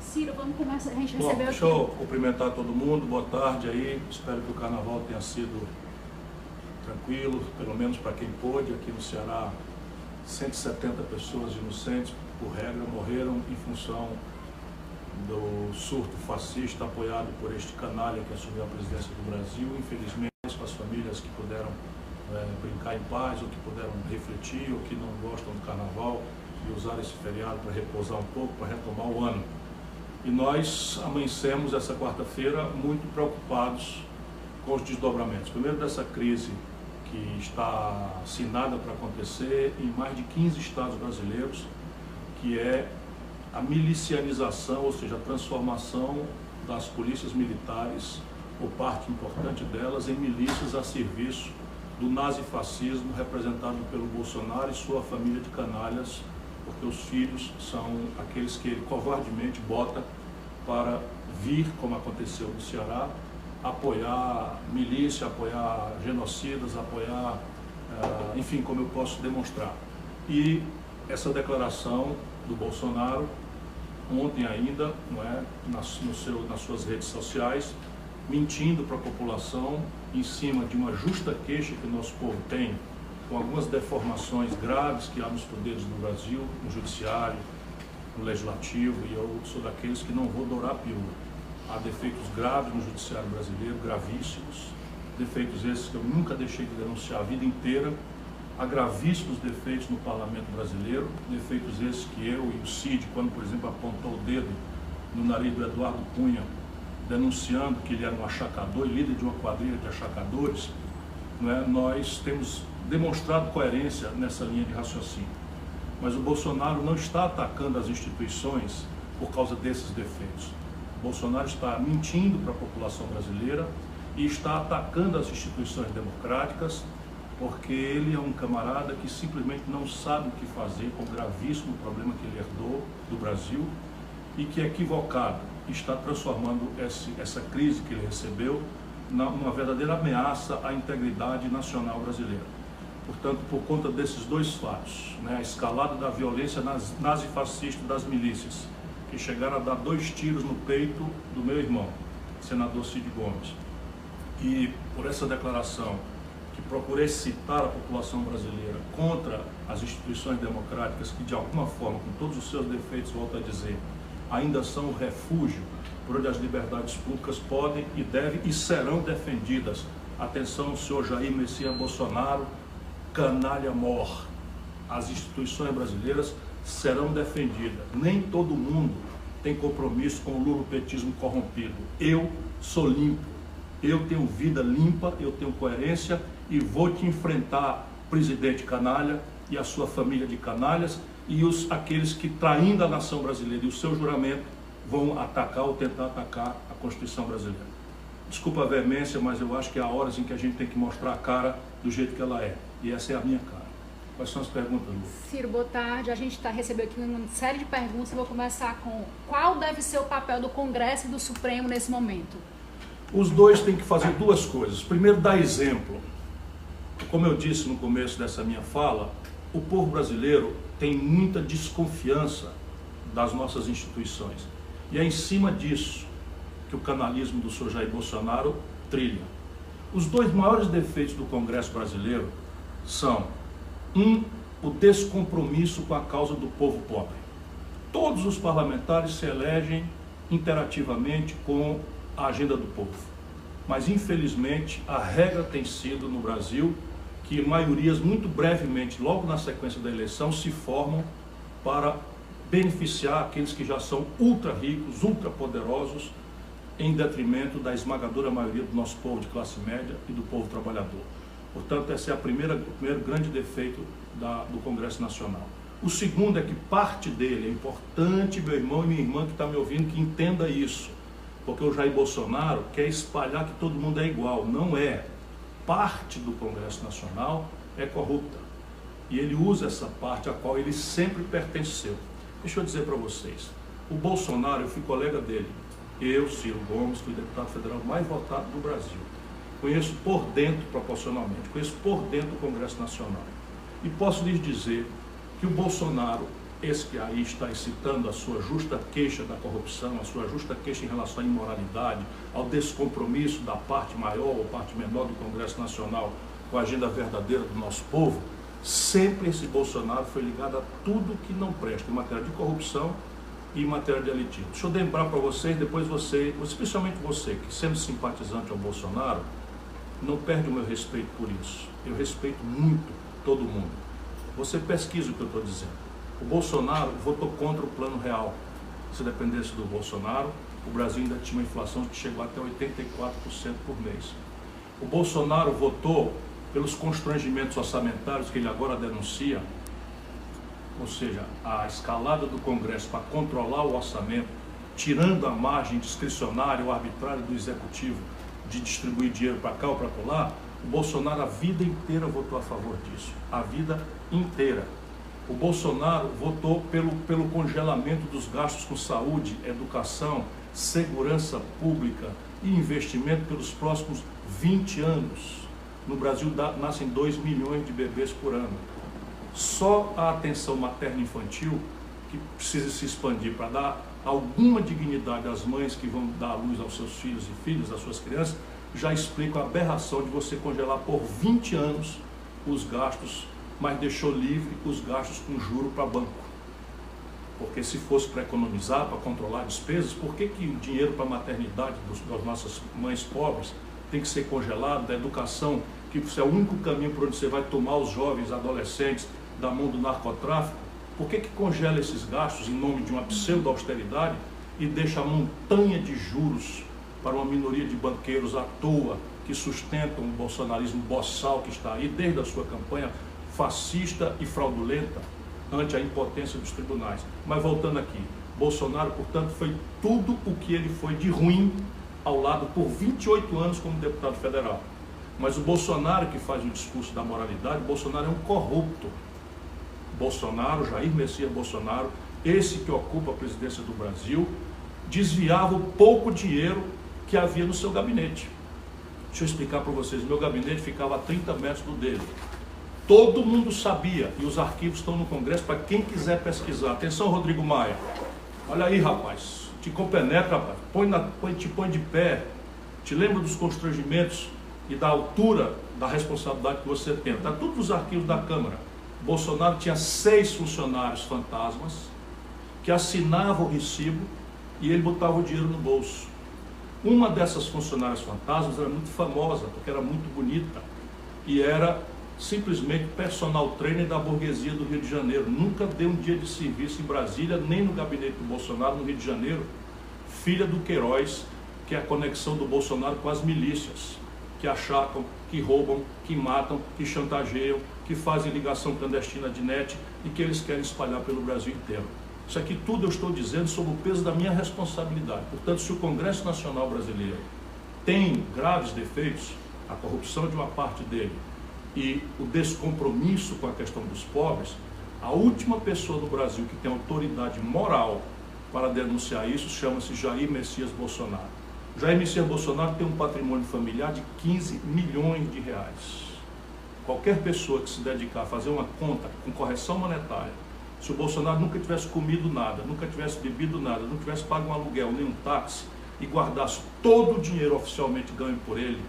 Ciro, vamos começar. A gente Bom, recebeu deixa aqui. eu cumprimentar todo mundo, boa tarde aí. Espero que o carnaval tenha sido tranquilo, pelo menos para quem pôde. Aqui no Ceará, 170 pessoas inocentes, por regra, morreram em função do surto fascista apoiado por este canalha que assumiu a presidência do Brasil. Infelizmente, com as famílias que puderam brincar em paz, ou que puderam refletir, ou que não gostam do carnaval e usar esse feriado para repousar um pouco, para retomar o ano. E nós amanhecemos essa quarta-feira muito preocupados com os desdobramentos. Primeiro, dessa crise que está assinada para acontecer em mais de 15 estados brasileiros, que é a milicianização, ou seja, a transformação das polícias militares, ou parte importante delas, em milícias a serviço do nazifascismo representado pelo Bolsonaro e sua família de canalhas, porque os filhos são aqueles que ele covardemente bota para vir, como aconteceu no Ceará, apoiar milícia, apoiar genocidas, apoiar, enfim, como eu posso demonstrar. E essa declaração do Bolsonaro, ontem ainda, não é, nas suas redes sociais, mentindo para a população em cima de uma justa queixa que o nosso povo tem, com algumas deformações graves que há nos poderes do Brasil, no judiciário, no legislativo, e eu sou daqueles que não vou dourar a pílula. Há defeitos graves no judiciário brasileiro, gravíssimos, defeitos esses que eu nunca deixei de denunciar a vida inteira. Há gravíssimos defeitos no parlamento brasileiro, defeitos esses que eu e o Cid, quando, por exemplo, apontou o dedo no nariz do Eduardo Cunha, denunciando que ele era um achacador e líder de uma quadrilha de achacadores, não é? Nós temos demonstrado coerência nessa linha de raciocínio. Mas o Bolsonaro não está atacando as instituições por causa desses defeitos. O Bolsonaro está mentindo para a população brasileira e está atacando as instituições democráticas, porque ele é um camarada que simplesmente não sabe o que fazer com o gravíssimo problema que ele herdou do Brasil e que, equivocado, está transformando essa crise que ele recebeu numa verdadeira ameaça à integridade nacional brasileira. Portanto, por conta desses dois fatos, né, a escalada da violência nazifascista das milícias, que chegaram a dar 2 tiros no peito do meu irmão, senador Cid Gomes, e por essa declaração que procurei excitar a população brasileira contra as instituições democráticas que, de alguma forma, com todos os seus defeitos, volto a dizer, ainda são o refúgio por onde as liberdades públicas podem e devem e serão defendidas. Atenção, senhor Jair Messias Bolsonaro, canalha mor. As instituições brasileiras serão defendidas. Nem todo mundo tem compromisso com o lulopetismo corrompido. Eu sou limpo, eu tenho vida limpa, eu tenho coerência e vou te enfrentar, presidente canalha e a sua família de canalhas e aqueles que, traindo a nação brasileira e o seu juramento, vão atacar ou tentar atacar a Constituição brasileira. Desculpa a veemência, mas eu acho que há horas em que a gente tem que mostrar a cara do jeito que ela é. E essa é a minha cara. Quais são as perguntas, Lu? Ciro, boa tarde. A gente recebeu aqui uma série de perguntas. Eu vou começar com qual deve ser o papel do Congresso e do Supremo nesse momento? Os dois têm que fazer 2 coisas. Primeiro, dar exemplo. Como eu disse no começo dessa minha fala, o povo brasileiro tem muita desconfiança das nossas instituições. E é em cima disso que o canalismo do senhor Jair Bolsonaro trilha. Os 2 maiores defeitos do Congresso brasileiro são, o descompromisso com a causa do povo pobre. Todos os parlamentares se elegem interativamente com a agenda do povo. Mas, infelizmente, a regra tem sido no Brasil que maiorias, muito brevemente, logo na sequência da eleição, se formam para beneficiar aqueles que já são ultra ricos, ultra poderosos, em detrimento da esmagadora maioria do nosso povo de classe média e do povo trabalhador. Portanto, esse é o primeiro grande defeito do Congresso Nacional. O segundo é que parte dele, é importante, meu irmão e minha irmã que está me ouvindo, que entenda isso, porque o Jair Bolsonaro quer espalhar que todo mundo é igual. Não é. Parte do Congresso Nacional é corrupta. E ele usa essa parte a qual ele sempre pertenceu. Deixa eu dizer para vocês, o Bolsonaro, eu fui colega dele, eu, Ciro Gomes, fui deputado federal mais votado do Brasil. Conheço por dentro, proporcionalmente, conheço por dentro o Congresso Nacional. E posso lhes dizer que o Bolsonaro esse que aí está excitando a sua justa queixa da corrupção, a sua justa queixa em relação à imoralidade, ao descompromisso da parte maior ou parte menor do Congresso Nacional com a agenda verdadeira do nosso povo, sempre esse Bolsonaro foi ligado a tudo que não presta, em matéria de corrupção e em matéria de elitismo. Deixa eu lembrar para vocês, depois você, especialmente você, que sendo simpatizante ao Bolsonaro, não perde o meu respeito por isso. Eu respeito muito todo mundo. Você pesquisa o que eu estou dizendo. O Bolsonaro votou contra o Plano Real. Se dependesse do Bolsonaro, o Brasil ainda tinha uma inflação que chegou até 84% por mês. O Bolsonaro votou pelos constrangimentos orçamentários que ele agora denuncia, ou seja, a escalada do Congresso para controlar o orçamento, tirando a margem discricionária ou arbitrária do Executivo de distribuir dinheiro para cá ou para lá. O Bolsonaro a vida inteira votou a favor disso, a vida inteira. O Bolsonaro votou pelo congelamento dos gastos com saúde, educação, segurança pública e investimento pelos próximos 20 anos. No Brasil nascem 2 milhões de bebês por ano. Só a atenção materno-infantil, que precisa se expandir para dar alguma dignidade às mães que vão dar à luz aos seus filhos e filhas, às suas crianças, já explica a aberração de você congelar por 20 anos os gastos, mas deixou livre os gastos com juro para banco. Porque se fosse para economizar, para controlar despesas, por que o dinheiro para a maternidade das nossas mães pobres tem que ser congelado, da educação, que é o único caminho por onde você vai tomar os jovens, adolescentes da mão do narcotráfico? Por que congela esses gastos em nome de uma pseudo-austeridade e deixa a montanha de juros para uma minoria de banqueiros à toa que sustentam o bolsonarismo boçal que está aí desde a sua campanha fascista e fraudulenta ante a impotência dos tribunais? Mas voltando aqui, Bolsonaro, portanto, foi tudo o que ele foi de ruim ao lado por 28 anos como deputado federal. Mas o Bolsonaro que faz o discurso da moralidade, Bolsonaro é um corrupto. Bolsonaro, Jair Messias Bolsonaro, esse que ocupa a presidência do Brasil, desviava o pouco dinheiro que havia no seu gabinete. Deixa eu explicar para vocês, meu gabinete ficava a 30 metros do dele. Todo mundo sabia, e os arquivos estão no Congresso para quem quiser pesquisar. Atenção, Rodrigo Maia. Olha aí, rapaz, te compenetra, rapaz. Te põe de pé, te lembra dos constrangimentos e da altura da responsabilidade que você tem. Está tudo nos arquivos da Câmara. Bolsonaro tinha 6 funcionários fantasmas que assinavam o recibo e ele botava o dinheiro no bolso. Uma dessas funcionárias fantasmas era muito famosa, porque era muito bonita e era simplesmente personal trainer da burguesia do Rio de Janeiro. Nunca deu um dia de serviço em Brasília, nem no gabinete do Bolsonaro no Rio de Janeiro. Filha do Queiroz, que é a conexão do Bolsonaro com as milícias, que achacam, que roubam, que matam, que chantageiam, que fazem ligação clandestina de net e que eles querem espalhar pelo Brasil inteiro. Isso aqui tudo eu estou dizendo sob o peso da minha responsabilidade. Portanto, se o Congresso Nacional Brasileiro tem graves defeitos, a corrupção de uma parte dele e o descompromisso com a questão dos pobres, a última pessoa do Brasil que tem autoridade moral para denunciar isso chama-se Jair Messias Bolsonaro. Jair Messias Bolsonaro tem um patrimônio familiar de 15 milhões de reais. Qualquer pessoa que se dedicar a fazer uma conta com correção monetária, se o Bolsonaro nunca tivesse comido nada, nunca tivesse bebido nada, não tivesse pago um aluguel, nem um táxi, e guardasse todo o dinheiro oficialmente ganho por ele,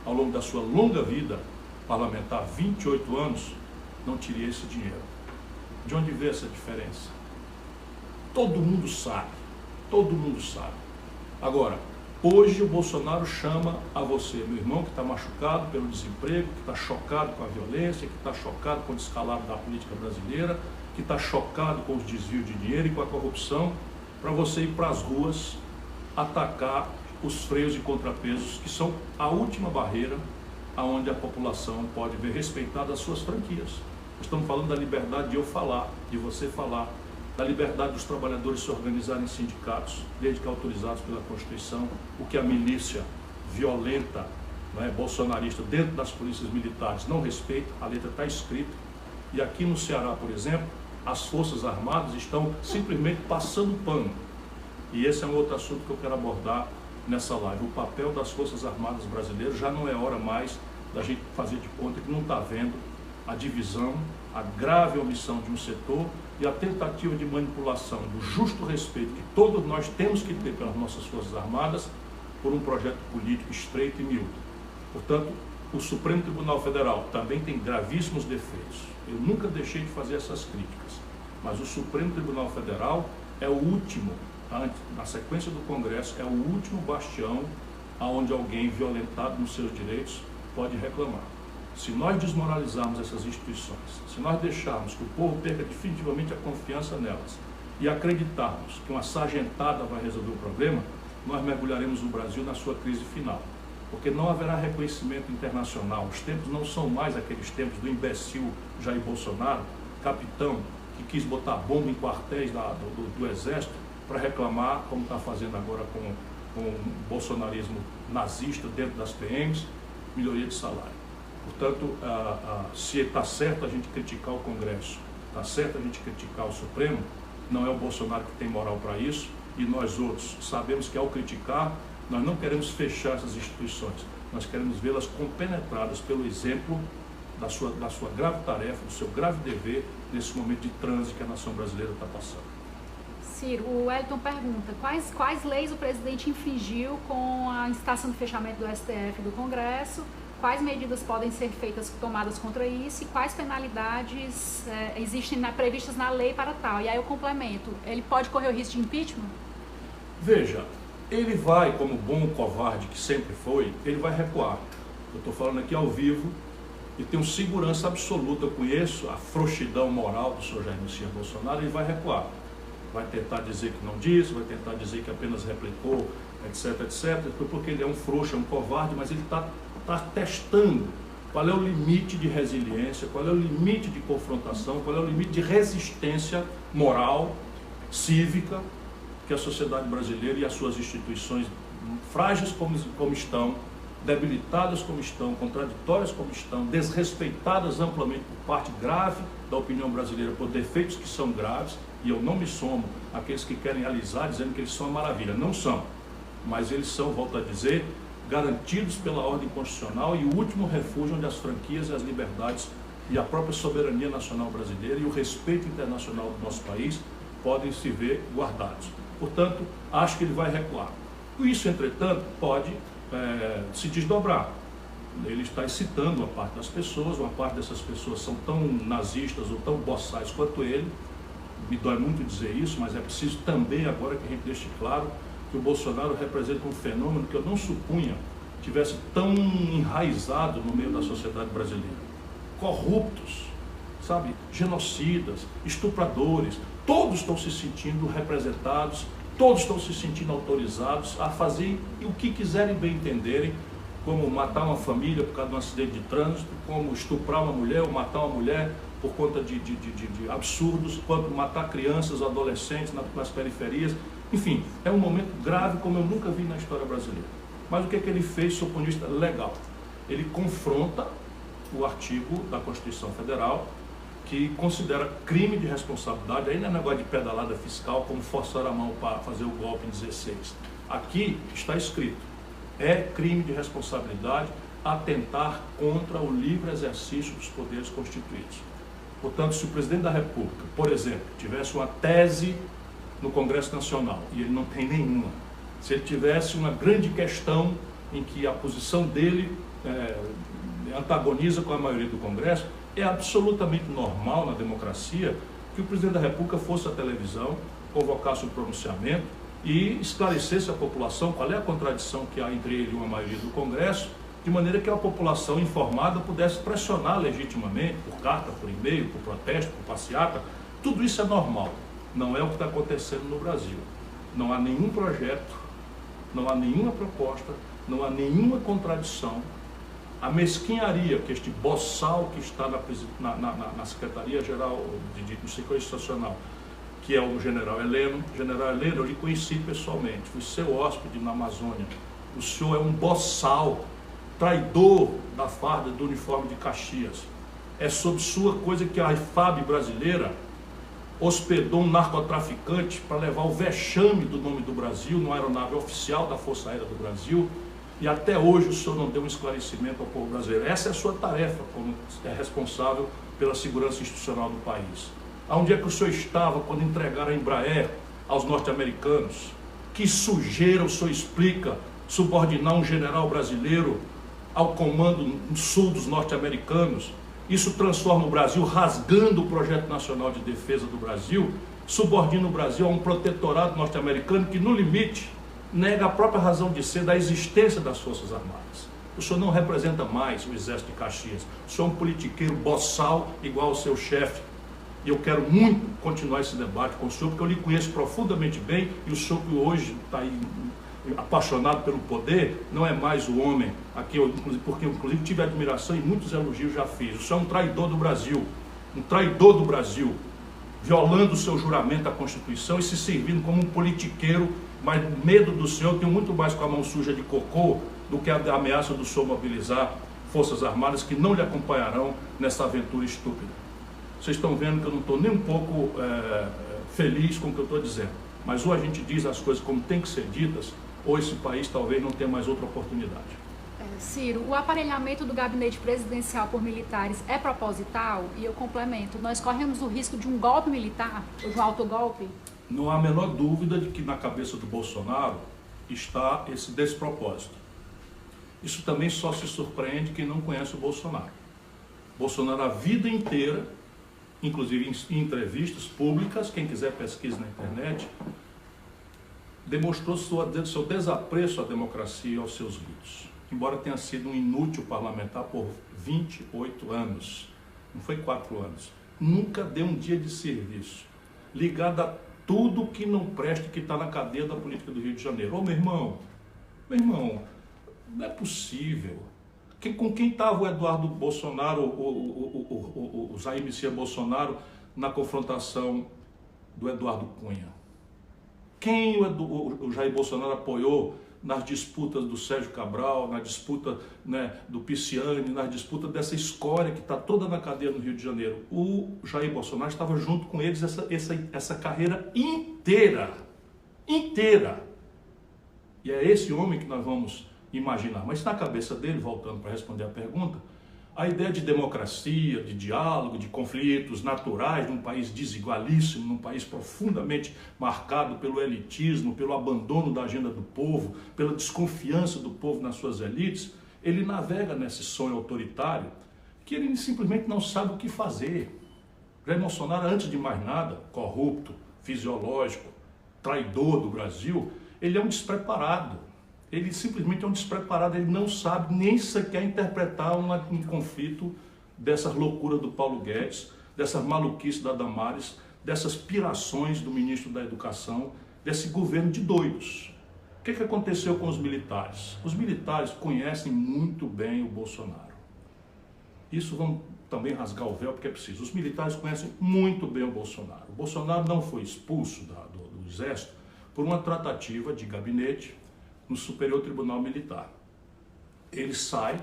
ao longo da sua longa vida parlamentar, 28 anos, não teria esse dinheiro. De onde vem essa diferença? Todo mundo sabe, todo mundo sabe. Agora, hoje o Bolsonaro chama a você, meu irmão, que está machucado pelo desemprego, que está chocado com a violência, que está chocado com o descalabro da política brasileira, que está chocado com os desvios de dinheiro e com a corrupção, para você ir para as ruas atacar os freios e contrapesos, que são a última barreira aonde a população pode ver respeitadas as suas franquias. Estamos falando da liberdade de eu falar, de você falar, da liberdade dos trabalhadores se organizarem em sindicatos, desde que autorizados pela Constituição, o que a milícia violenta, bolsonarista, dentro das polícias militares não respeita, a letra está escrita. E aqui no Ceará, por exemplo, as Forças Armadas estão simplesmente passando pano. E esse é um outro assunto que eu quero abordar nessa live. O papel das Forças Armadas brasileiras. Já não é hora mais da gente fazer de conta que não está vendo a divisão a grave omissão de um setor e a tentativa de manipulação do justo respeito que todos nós temos que ter pelas nossas Forças Armadas por um projeto político estreito e miúdo. Portanto, o Supremo Tribunal Federal também tem gravíssimos defeitos. Eu nunca deixei de fazer essas críticas, mas o Supremo Tribunal Federal é o último, na sequência do Congresso, é o último bastião onde alguém violentado nos seus direitos pode reclamar. Se nós desmoralizarmos essas instituições, se nós deixarmos que o povo perca definitivamente a confiança nelas e acreditarmos que uma sargentada vai resolver o problema, nós mergulharemos o Brasil na sua crise final. Porque não haverá reconhecimento internacional. Os tempos não são mais aqueles tempos do imbecil Jair Bolsonaro, capitão que quis botar bomba em quartéis do Exército para reclamar, como está fazendo agora com o bolsonarismo nazista dentro das PMs, melhoria de salário. Portanto, se está certo a gente criticar o Congresso, está certo a gente criticar o Supremo, não é o Bolsonaro que tem moral para isso, e nós outros sabemos que ao criticar, nós não queremos fechar essas instituições, nós queremos vê-las compenetradas pelo exemplo da sua grave tarefa, do seu grave dever nesse momento de transe que a nação brasileira está passando. Ciro, o Wellington pergunta, quais leis o presidente infringiu com a incitação do fechamento do STF e do Congresso? Quais medidas podem ser tomadas contra isso e quais penalidades existem previstas na lei para tal? E aí eu complemento, ele pode correr o risco de impeachment? Veja, ele vai, como bom covarde que sempre foi, ele vai recuar. Eu estou falando aqui ao vivo e tenho segurança absoluta, eu conheço a frouxidão moral do senhor Jair Messias Bolsonaro, ele vai recuar. Vai tentar dizer que não disse, vai tentar dizer que apenas replicou, etc, etc, porque ele é um frouxo, é um covarde, mas ele está testando qual é o limite de resiliência, qual é o limite de confrontação, qual é o limite de resistência moral, cívica, que a sociedade brasileira e as suas instituições, frágeis como estão, debilitadas como estão, contraditórias como estão, desrespeitadas amplamente por parte grave da opinião brasileira por defeitos que são graves, e eu não me somo àqueles que querem alisar dizendo que eles são uma maravilha. Não são, mas eles são, volto a dizer, garantidos pela ordem constitucional e o último refúgio onde as franquias e as liberdades e a própria soberania nacional brasileira e o respeito internacional do nosso país podem se ver guardados. Portanto, acho que ele vai recuar. Isso, entretanto, pode se desdobrar. Ele está excitando uma parte das pessoas, uma parte dessas pessoas são tão nazistas ou tão boçais quanto ele. Me dói muito dizer isso, mas é preciso também agora que a gente deixe claro que o Bolsonaro representa um fenômeno que eu não supunha tivesse tão enraizado no meio da sociedade brasileira. Corruptos, sabe, genocidas, estupradores, todos estão se sentindo representados, todos estão se sentindo autorizados a fazer o que quiserem bem entenderem, como matar uma família por causa de um acidente de trânsito, como estuprar uma mulher ou matar uma mulher por conta de absurdos, quanto matar crianças, adolescentes nas periferias. Enfim, é um momento grave como eu nunca vi na história brasileira. Mas o que é que ele fez, do ponto de vista legal? Ele confronta o artigo da Constituição Federal que considera crime de responsabilidade, aí não é negócio de pedalada fiscal, como forçar a mão para fazer o golpe em 16. Aqui está escrito, é crime de responsabilidade atentar contra o livre exercício dos poderes constituídos. Portanto, se o presidente da República, por exemplo, tivesse uma tese no Congresso Nacional, e ele não tem nenhuma, se ele tivesse uma grande questão em que a posição dele antagoniza com a maioria do Congresso, é absolutamente normal na democracia que o presidente da República fosse à televisão, convocasse um pronunciamento e esclarecesse à população qual é a contradição que há entre ele e uma maioria do Congresso, de maneira que a população informada pudesse pressionar legitimamente, por carta, por e-mail, por protesto, por passeata. Tudo isso é normal. Não é o que está acontecendo no Brasil. Não há nenhum projeto, não há nenhuma proposta, não há nenhuma contradição. A mesquinharia que este boçal que está na Secretaria-Geral do Segurança Nacional, que é o general Heleno. General Heleno, eu lhe conheci pessoalmente, fui seu hóspede na Amazônia. O senhor é um boçal, traidor da farda do uniforme de Caxias. É sob sua coisa que a IFAB brasileira hospedou um narcotraficante para levar o vexame do nome do Brasil numa aeronave oficial da Força Aérea do Brasil, e até hoje o senhor não deu um esclarecimento ao povo brasileiro. Essa é a sua tarefa como responsável pela segurança institucional do país. Aonde é que o senhor estava quando entregaram a Embraer aos norte-americanos? Que sujeira o senhor explica subordinar um general brasileiro ao comando sul dos norte-americanos? Isso transforma o Brasil, rasgando o projeto nacional de defesa do Brasil, subordina o Brasil a um protetorado norte-americano que, no limite, nega a própria razão de ser da existência das Forças Armadas. O senhor não representa mais o Exército de Caxias. O senhor é um politiqueiro boçal igual ao seu chefe. E eu quero muito continuar esse debate com o senhor, porque eu lhe conheço profundamente bem, e o senhor que hoje está aí apaixonado pelo poder, não é mais o homem aqui, porque eu inclusive tive admiração e muitos elogios já fiz. O senhor é um traidor do Brasil, violando o seu juramento à Constituição e se servindo como um politiqueiro, mas medo do senhor, eu tenho muito mais com a mão suja de cocô do que a ameaça do senhor mobilizar Forças Armadas que não lhe acompanharão nessa aventura estúpida. Vocês estão vendo que eu não estou nem um pouco feliz com o que eu estou dizendo, mas ou a gente diz as coisas como tem que ser ditas, ou esse país talvez não tenha mais outra oportunidade. Ciro, o aparelhamento do gabinete presidencial por militares é proposital? E eu complemento, nós corremos o risco de um golpe militar, ou de um autogolpe? Não há a menor dúvida de que na cabeça do Bolsonaro está esse despropósito. Isso também só se surpreende quem não conhece o Bolsonaro. Bolsonaro a vida inteira, inclusive em entrevistas públicas, quem quiser pesquisa na internet, demonstrou seu desapreço à democracia e aos seus ritos. Embora tenha sido um inútil parlamentar por 28 anos, não foi 4 anos, nunca deu um dia de serviço, ligado a tudo que não preste, que está na cadeia da política do Rio de Janeiro. Ô meu irmão, não é possível. Com quem estava o Eduardo Bolsonaro, o Jair Messias Bolsonaro, na confrontação do Eduardo Cunha? Quem o Jair Bolsonaro apoiou nas disputas do Sérgio Cabral, na disputa, né, do Pisciani, na disputa dessa escória que está toda na cadeia no Rio de Janeiro? O Jair Bolsonaro estava junto com eles essa carreira inteira. E é esse homem que nós vamos imaginar. Mas na cabeça dele, voltando para responder a pergunta, a ideia de democracia, de diálogo, de conflitos naturais num país desigualíssimo, num país profundamente marcado pelo elitismo, pelo abandono da agenda do povo, pela desconfiança do povo nas suas elites, ele navega nesse sonho autoritário que ele simplesmente não sabe o que fazer. Jair Bolsonaro, antes de mais nada, corrupto, fisiológico, traidor do Brasil, ele é um despreparado. Ele simplesmente é um despreparado, ele não sabe nem sequer interpretar um conflito dessas loucuras do Paulo Guedes, dessas maluquices da Damares, dessas pirações do ministro da Educação, desse governo de doidos. O que aconteceu com os militares? Os militares conhecem muito bem o Bolsonaro. Isso vamos também rasgar o véu porque é preciso. Os militares conhecem muito bem o Bolsonaro. O Bolsonaro não foi expulso do Exército por uma tratativa de gabinete no Superior Tribunal Militar. Ele sai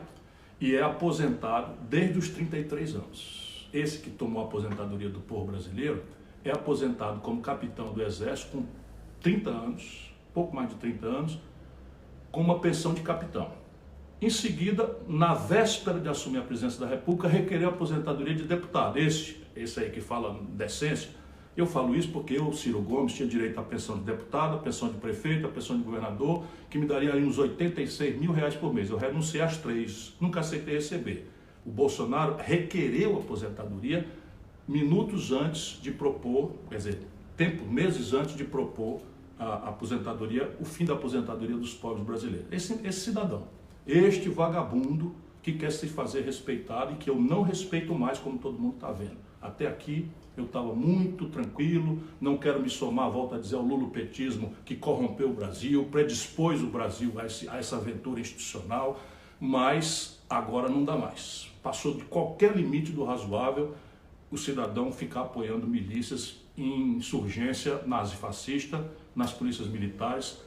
e é aposentado desde os 33 anos. Esse que tomou a aposentadoria do povo brasileiro é aposentado como capitão do Exército com 30 anos, pouco mais de 30 anos, com uma pensão de capitão. Em seguida, na véspera de assumir a presidência da República, requereu a aposentadoria de deputado. Esse aí que fala decência. Eu falo isso porque eu, Ciro Gomes, tinha direito à pensão de deputado, à pensão de prefeito, à pensão de governador, que me daria aí uns R$86 mil por mês. Eu renunciei às 3, nunca aceitei receber. O Bolsonaro requereu a aposentadoria minutos antes de propor, quer dizer, meses antes de propor a aposentadoria, o fim da aposentadoria dos pobres brasileiros. Esse cidadão, este vagabundo que quer se fazer respeitado e que eu não respeito mais, como todo mundo está vendo. Até aqui eu estava muito tranquilo, não quero me somar, volto a dizer, ao lulopetismo que corrompeu o Brasil, predispôs o Brasil a essa aventura institucional, mas agora não dá mais. Passou de qualquer limite do razoável o cidadão ficar apoiando milícias em insurgência nazifascista, nas polícias militares,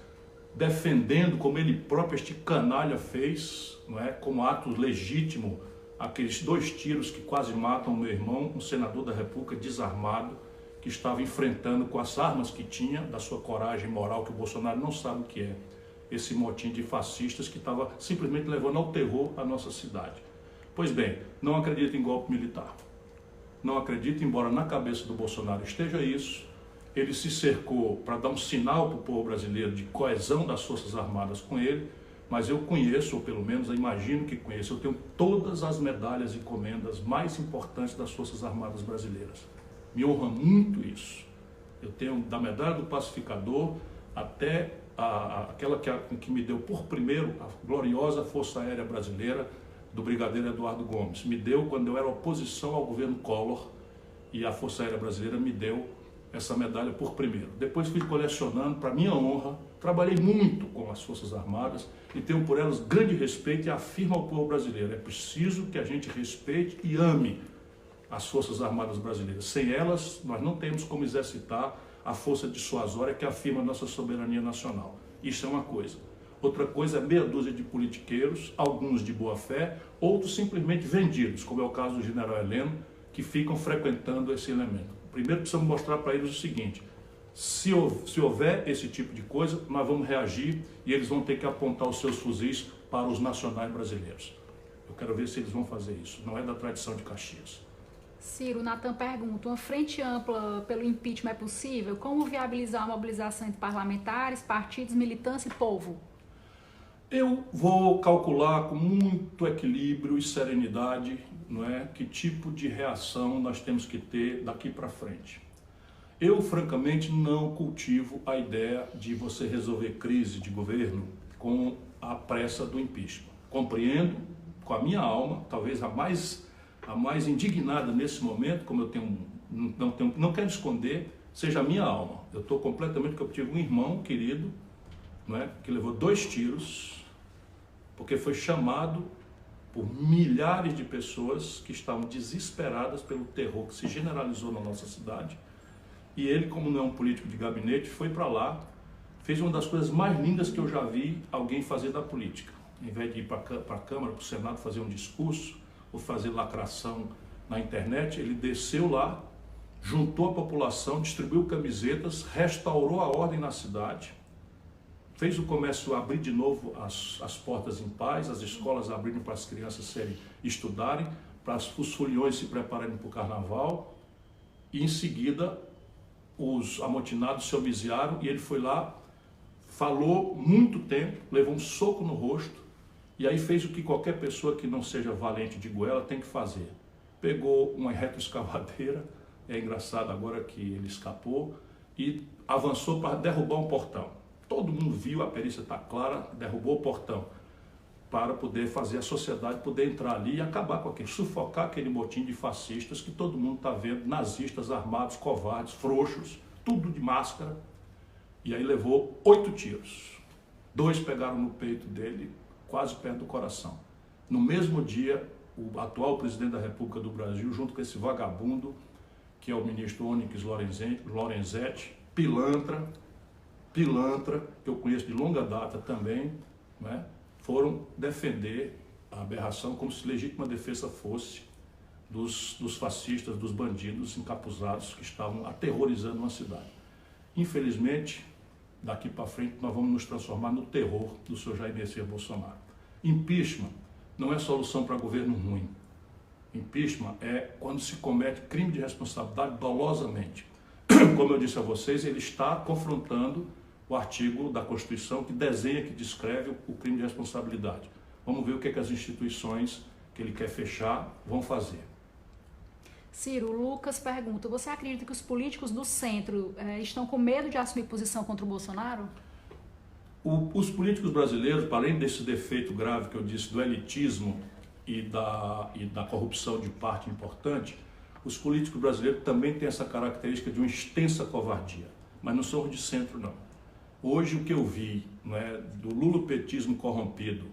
defendendo, como ele próprio, este canalha fez, não é, como ato legítimo, aqueles 2 tiros que quase matam o meu irmão, um senador da República desarmado, que estava enfrentando com as armas que tinha, da sua coragem moral, que o Bolsonaro não sabe o que é, esse motim de fascistas que estava simplesmente levando ao terror a nossa cidade. Pois bem, não acredito em golpe militar. não acredito, embora na cabeça do Bolsonaro esteja isso. Ele se cercou para dar um sinal para o povo brasileiro de coesão das Forças Armadas com ele, mas eu conheço, ou pelo menos eu imagino que conheço, eu tenho todas as medalhas e comendas mais importantes das Forças Armadas brasileiras. Me honra muito isso. Eu tenho da medalha do pacificador até aquela que me deu por primeiro a gloriosa Força Aérea Brasileira do Brigadeiro Eduardo Gomes. Me deu quando eu era oposição ao governo Collor, e a Força Aérea Brasileira me deu essa medalha por primeiro. Depois fui colecionando, para minha honra, trabalhei muito com as Forças Armadas e tenho por elas grande respeito e afirmo ao povo brasileiro: é preciso que a gente respeite e ame as Forças Armadas brasileiras. Sem elas, nós não temos como exercitar a força dissuasória que afirma a nossa soberania nacional. Isso é uma coisa. Outra coisa é meia dúzia de politiqueiros, alguns de boa fé, outros simplesmente vendidos, como é o caso do general Heleno, que ficam frequentando esse elemento. Primeiro precisamos mostrar para eles o seguinte: se houver esse tipo de coisa, nós vamos reagir e eles vão ter que apontar os seus fuzis para os nacionais brasileiros. Eu quero ver se eles vão fazer isso. Não é da tradição de Caxias. Ciro, Natan pergunta: uma frente ampla pelo impeachment é possível? Como viabilizar a mobilização entre parlamentares, partidos, militância e povo? Eu vou calcular com muito equilíbrio e serenidade, não é, que tipo de reação nós temos que ter daqui para frente. Eu, francamente, não cultivo a ideia de você resolver crise de governo com a pressa do impeachment. Compreendo com a minha alma, talvez a mais indignada nesse momento, como eu não quero esconder, seja a minha alma. Eu estou completamente, porque eu tive um irmão querido, não é, que levou 2 tiros, porque foi chamado por milhares de pessoas que estavam desesperadas pelo terror que se generalizou na nossa cidade. E ele, como não é um político de gabinete, foi para lá, fez uma das coisas mais lindas que eu já vi alguém fazer da política. Em vez de ir para a Câmara, para o Senado fazer um discurso, ou fazer lacração na internet, ele desceu lá, juntou a população, distribuiu camisetas, restaurou a ordem na cidade, fez o comércio abrir de novo as portas em paz, as escolas abrindo para as crianças estudarem, para os foliões se prepararem para o carnaval, e em seguida os amotinados se homiziaram e ele foi lá, falou muito tempo, levou um soco no rosto, e aí fez o que qualquer pessoa que não seja valente de goela tem que fazer. Pegou uma retroescavadeira, é engraçado agora que ele escapou, e avançou para derrubar um portão. Todo mundo viu, a perícia está clara, derrubou o portão para poder fazer a sociedade poder entrar ali e acabar com aquele, sufocar aquele motim de fascistas que todo mundo está vendo, nazistas armados, covardes, frouxos, tudo de máscara. E aí levou 8 tiros. 2 pegaram no peito dele, quase perto do coração. No mesmo dia, o atual presidente da República do Brasil, junto com esse vagabundo, que é o ministro Onyx Lorenzetti, pilantra, que eu conheço de longa data também, né, foram defender a aberração como se legítima defesa fosse dos fascistas, dos bandidos encapuzados que estavam aterrorizando uma cidade. Infelizmente, daqui para frente nós vamos nos transformar no terror do senhor Jair Messias Bolsonaro. Impeachment não é solução para governo ruim. Impeachment é quando se comete crime de responsabilidade dolosamente. Como eu disse a vocês, ele está confrontando o artigo da Constituição que desenha, que descreve o crime de responsabilidade. Vamos ver o que as instituições que ele quer fechar vão fazer. Ciro, Lucas pergunta: você acredita que os políticos do centro estão com medo de assumir posição contra o Bolsonaro? Os políticos brasileiros, além desse defeito grave que eu disse do elitismo e da corrupção de parte importante, os políticos brasileiros também têm essa característica de uma extensa covardia, mas não são de centro, não. Hoje o que eu vi, né, do lulopetismo corrompido,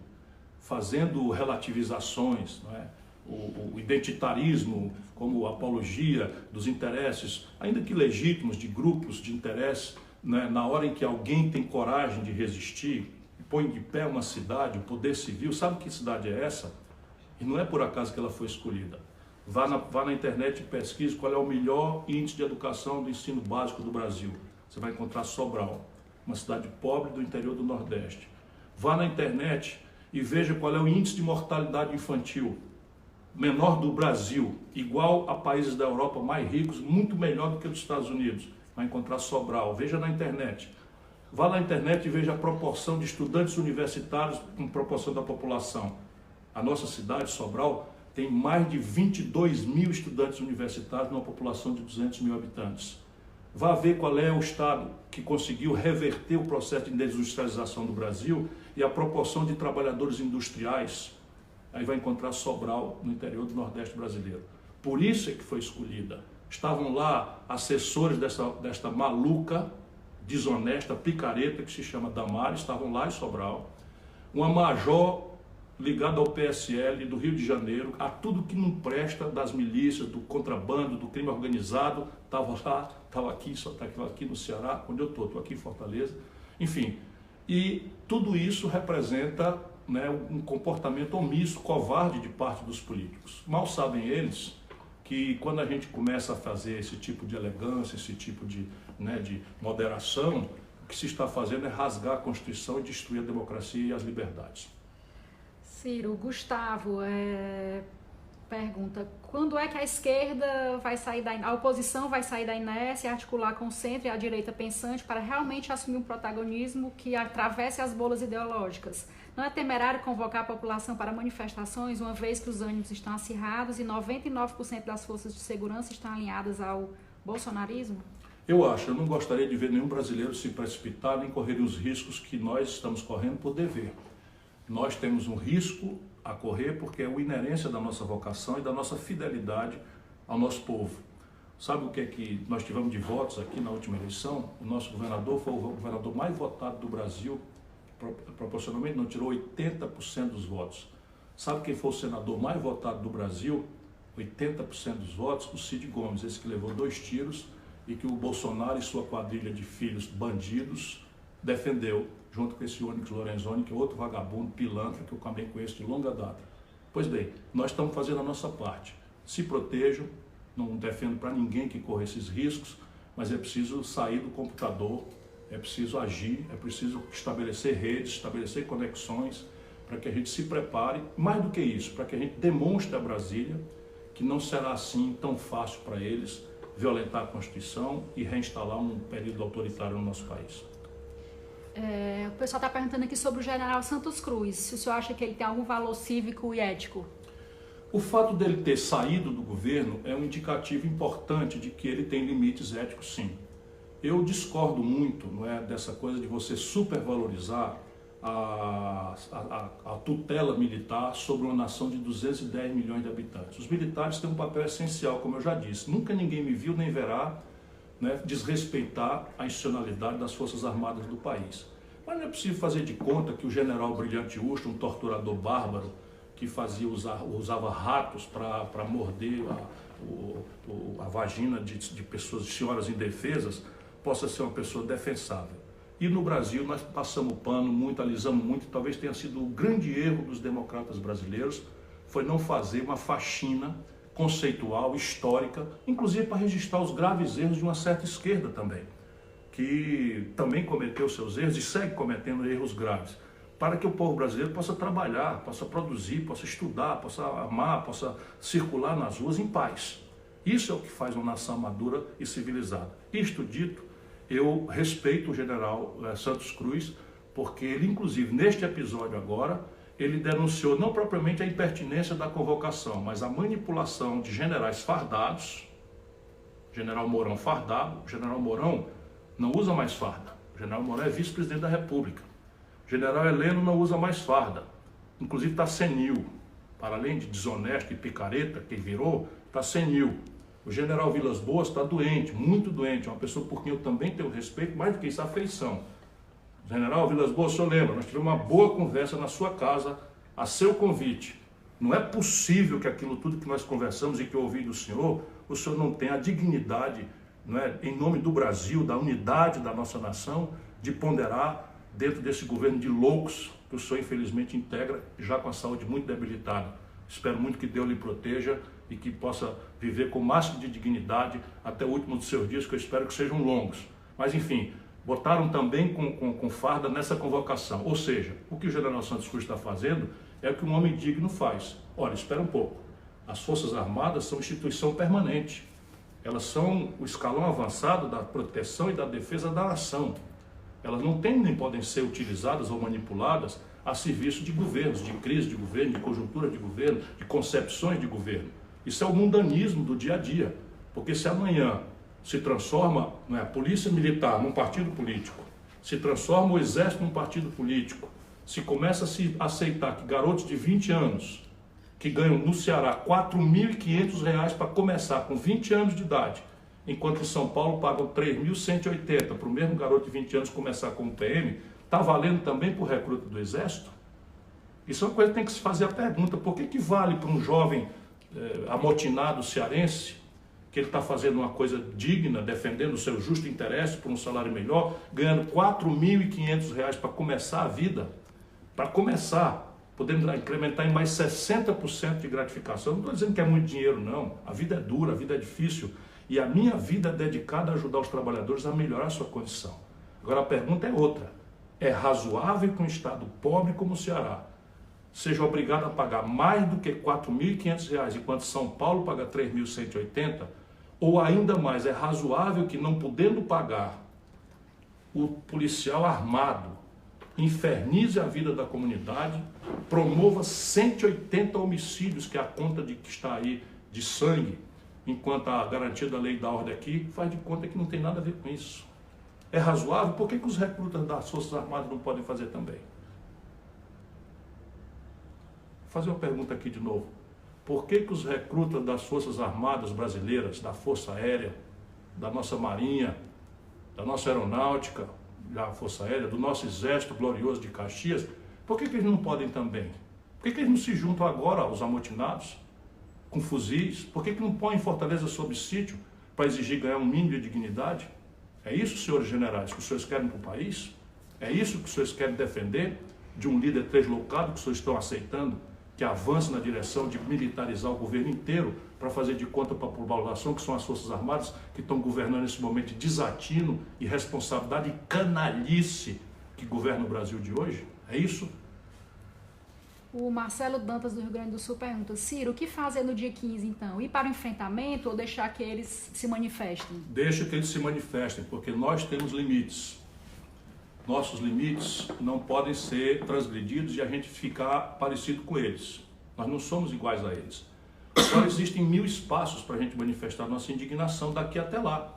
fazendo relativizações, né, o identitarismo como apologia dos interesses, ainda que legítimos, de grupos de interesse, né, na hora em que alguém tem coragem de resistir, põe de pé uma cidade, o poder civil. Sabe que cidade é essa? E não é por acaso que ela foi escolhida. Vá na internet e pesquise qual é o melhor índice de educação do ensino básico do Brasil. Você vai encontrar Sobral, uma cidade pobre do interior do Nordeste. Vá na internet e veja qual é o índice de mortalidade infantil. menor do Brasil, igual a países da Europa mais ricos, muito melhor do que os Estados Unidos. Vai encontrar Sobral, veja na internet. Vá na internet e veja a proporção de estudantes universitários em proporção da população. A nossa cidade, Sobral, tem mais de 22 mil estudantes universitários numa população de 200 mil habitantes. Vá ver qual é o estado que conseguiu reverter o processo de desindustrialização do Brasil e a proporção de trabalhadores industriais. Aí vai encontrar Sobral no interior do Nordeste brasileiro. Por isso é que foi escolhida. Estavam lá assessores desta maluca, desonesta, picareta que se chama Damares, estavam lá em Sobral. Uma major ligada ao PSL do Rio de Janeiro, a tudo que não presta das milícias, do contrabando, do crime organizado, estava lá, estava aqui, só estava aqui no Ceará, onde eu estou aqui em Fortaleza. Enfim, e tudo isso representa, né, um comportamento omisso, covarde de parte dos políticos. Mal sabem eles que quando a gente começa a fazer esse tipo de elegância, esse tipo de moderação, o que se está fazendo é rasgar a Constituição e destruir a democracia e as liberdades. Ciro, Gustavo pergunta, quando é que a esquerda vai sair a oposição vai sair da inércia e articular com o centro e a direita pensante para realmente assumir um protagonismo que atravesse as bolas ideológicas? Não é temerário convocar a população para manifestações, uma vez que os ânimos estão acirrados e 99% das forças de segurança estão alinhadas ao bolsonarismo? Eu não gostaria de ver nenhum brasileiro se precipitar nem correr os riscos que nós estamos correndo por dever. Nós temos um risco a correr porque é uma inerência da nossa vocação e da nossa fidelidade ao nosso povo. Sabe o que é que nós tivemos de votos aqui na última eleição? O nosso governador foi o governador mais votado do Brasil, proporcionalmente não tirou 80% dos votos. Sabe quem foi o senador mais votado do Brasil? 80% dos votos, o Cid Gomes, esse que levou 2 tiros e que o Bolsonaro e sua quadrilha de filhos bandidos defendeu, junto com esse Onyx Lorenzoni, que é outro vagabundo, pilantra, que eu também conheço de longa data. Pois bem, nós estamos fazendo a nossa parte. Se protejam, não defendo para ninguém que corra esses riscos, mas é preciso sair do computador, é preciso agir, é preciso estabelecer redes, estabelecer conexões, para que a gente se prepare, mais do que isso, para que a gente demonstre a Brasília que não será assim tão fácil para eles violentar a Constituição e reinstalar um período autoritário no nosso país. O pessoal está perguntando aqui sobre o general Santos Cruz, se o senhor acha que ele tem algum valor cívico e ético. O fato dele ter saído do governo é um indicativo importante de que ele tem limites éticos, sim. Eu discordo muito, não é, dessa coisa de você supervalorizar a tutela militar sobre uma nação de 210 milhões de habitantes. Os militares têm um papel essencial, como eu já disse. Nunca ninguém me viu nem verá, né, desrespeitar a institucionalidade das Forças Armadas do país. Mas não é possível fazer de conta que o general Brilhante Ustra, um torturador bárbaro, que usava ratos para morder a vagina de pessoas, de senhoras indefesas, possa ser uma pessoa defensável. E no Brasil nós passamos pano muito, alisamos muito, e talvez tenha sido o grande erro dos democratas brasileiros, foi não fazer uma faxina conceitual, histórica, inclusive para registrar os graves erros de uma certa esquerda também, que também cometeu seus erros e segue cometendo erros graves, para que o povo brasileiro possa trabalhar, possa produzir, possa estudar, possa amar, possa circular nas ruas em paz. Isso é o que faz uma nação madura e civilizada. Isto dito, eu respeito o general Santos Cruz, porque ele, inclusive, neste episódio agora, ele denunciou não propriamente a impertinência da convocação, mas a manipulação de generais fardados, general Mourão fardado. O general Mourão não usa mais farda, o general Mourão é vice-presidente da República. O general Heleno não usa mais farda, inclusive está senil, para além de desonesto e picareta que virou, está senil. O general Vilas Boas está doente, muito doente, é uma pessoa por quem eu também tenho respeito, mais do que isso, afeição. General Vilas Boas, o senhor lembra, nós tivemos uma boa conversa na sua casa, a seu convite. Não é possível que aquilo tudo que nós conversamos e que eu ouvi do senhor não tenha a dignidade, não é, em nome do Brasil, da unidade da nossa nação, de ponderar dentro desse governo de loucos que o senhor infelizmente integra, já com a saúde muito debilitada. Espero muito que Deus lhe proteja e que possa viver com o máximo de dignidade até o último dos seus dias, que eu espero que sejam longos. Mas enfim, botaram também com farda nessa convocação. Ou seja, o que o general Santos Cruz está fazendo é o que um homem digno faz. Olha, espera um pouco. As Forças Armadas são instituição permanente. Elas são o escalão avançado da proteção e da defesa da nação. Elas não têm nem podem ser utilizadas ou manipuladas a serviço de governos, de crise de governo, de conjuntura de governo, de concepções de governo. Isso é o mundanismo do dia a dia. Porque se amanhã se transforma, né, a polícia militar num partido político, se transforma o exército num partido político, se começa a se aceitar que garotos de 20 anos, que ganham no Ceará R$ 4.500 para começar com 20 anos de idade, enquanto em São Paulo pagam R$ 3.180 para o mesmo garoto de 20 anos começar como PM, está valendo também para o recruta do Exército? Isso é uma coisa que tem que se fazer a pergunta, por que vale para um jovem amotinado cearense, que ele está fazendo uma coisa digna, defendendo o seu justo interesse por um salário melhor, ganhando R$ 4.500 para começar a vida, para começar, podendo incrementar em mais 60% de gratificação. Eu não estou dizendo que é muito dinheiro, não. A vida é dura, a vida é difícil. E a minha vida é dedicada a ajudar os trabalhadores a melhorar a sua condição. Agora a pergunta é outra. É razoável que um estado pobre como o Ceará seja obrigado a pagar mais do que R$ 4.500, enquanto São Paulo paga R$ 3.180? Ou ainda mais, é razoável que, não podendo pagar, o policial armado infernize a vida da comunidade, promova 180 homicídios, que é a conta que está aí de sangue, enquanto a garantia da lei e da ordem aqui faz de conta que não tem nada a ver com isso? É razoável? Por que os recrutas das Forças Armadas não podem fazer também? Vou fazer uma pergunta aqui de novo. Por que os recrutas das Forças Armadas brasileiras, da Força Aérea, da nossa Marinha, da nossa Aeronáutica, da Força Aérea, do nosso Exército Glorioso de Caxias, por que eles não podem também? Por que eles não se juntam agora aos amotinados, com fuzis? Por que não põem em Fortaleza sob sítio para exigir ganhar um mínimo de dignidade? É isso, senhores generais, que os senhores querem para o país? É isso que os senhores querem defender de um líder deslocado que os senhores estão aceitando, que avance na direção de militarizar o governo inteiro para fazer de conta para a população, que são as Forças Armadas, que estão governando nesse momento de desatino, irresponsabilidade e canalice que governa o Brasil de hoje? É isso? O Marcelo Dantas, do Rio Grande do Sul, pergunta: Ciro, o que fazer no dia 15, então? Ir para o enfrentamento ou deixar que eles se manifestem? Deixa que eles se manifestem, porque nós temos limites. Nossos limites não podem ser transgredidos e a gente ficar parecido com eles. Nós não somos iguais a eles. Agora existem 1000 espaços para a gente manifestar nossa indignação daqui até lá.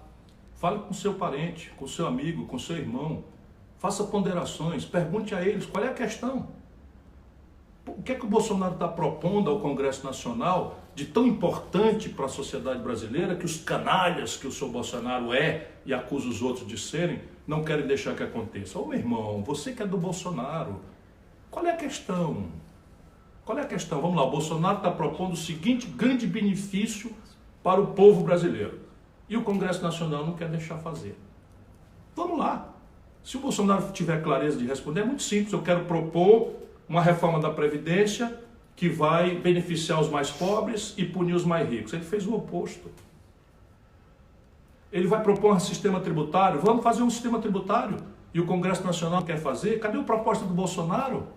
Fale com seu parente, com seu amigo, com seu irmão. Faça ponderações, pergunte a eles qual é a questão. O que é que o Bolsonaro está propondo ao Congresso Nacional de tão importante para a sociedade brasileira, que os canalhas que o senhor Bolsonaro é e acusa os outros de serem, não querem deixar que aconteça? Ô meu irmão, você que é do Bolsonaro, qual é a questão? Qual é a questão? Vamos lá, o Bolsonaro está propondo o seguinte grande benefício para o povo brasileiro. E o Congresso Nacional não quer deixar fazer. Vamos lá. Se o Bolsonaro tiver clareza de responder, é muito simples. Eu quero propor uma reforma da Previdência que vai beneficiar os mais pobres e punir os mais ricos. Ele fez o oposto. Ele vai propor um sistema tributário. Vamos fazer um sistema tributário. E o Congresso Nacional quer fazer. Cadê a proposta do Bolsonaro?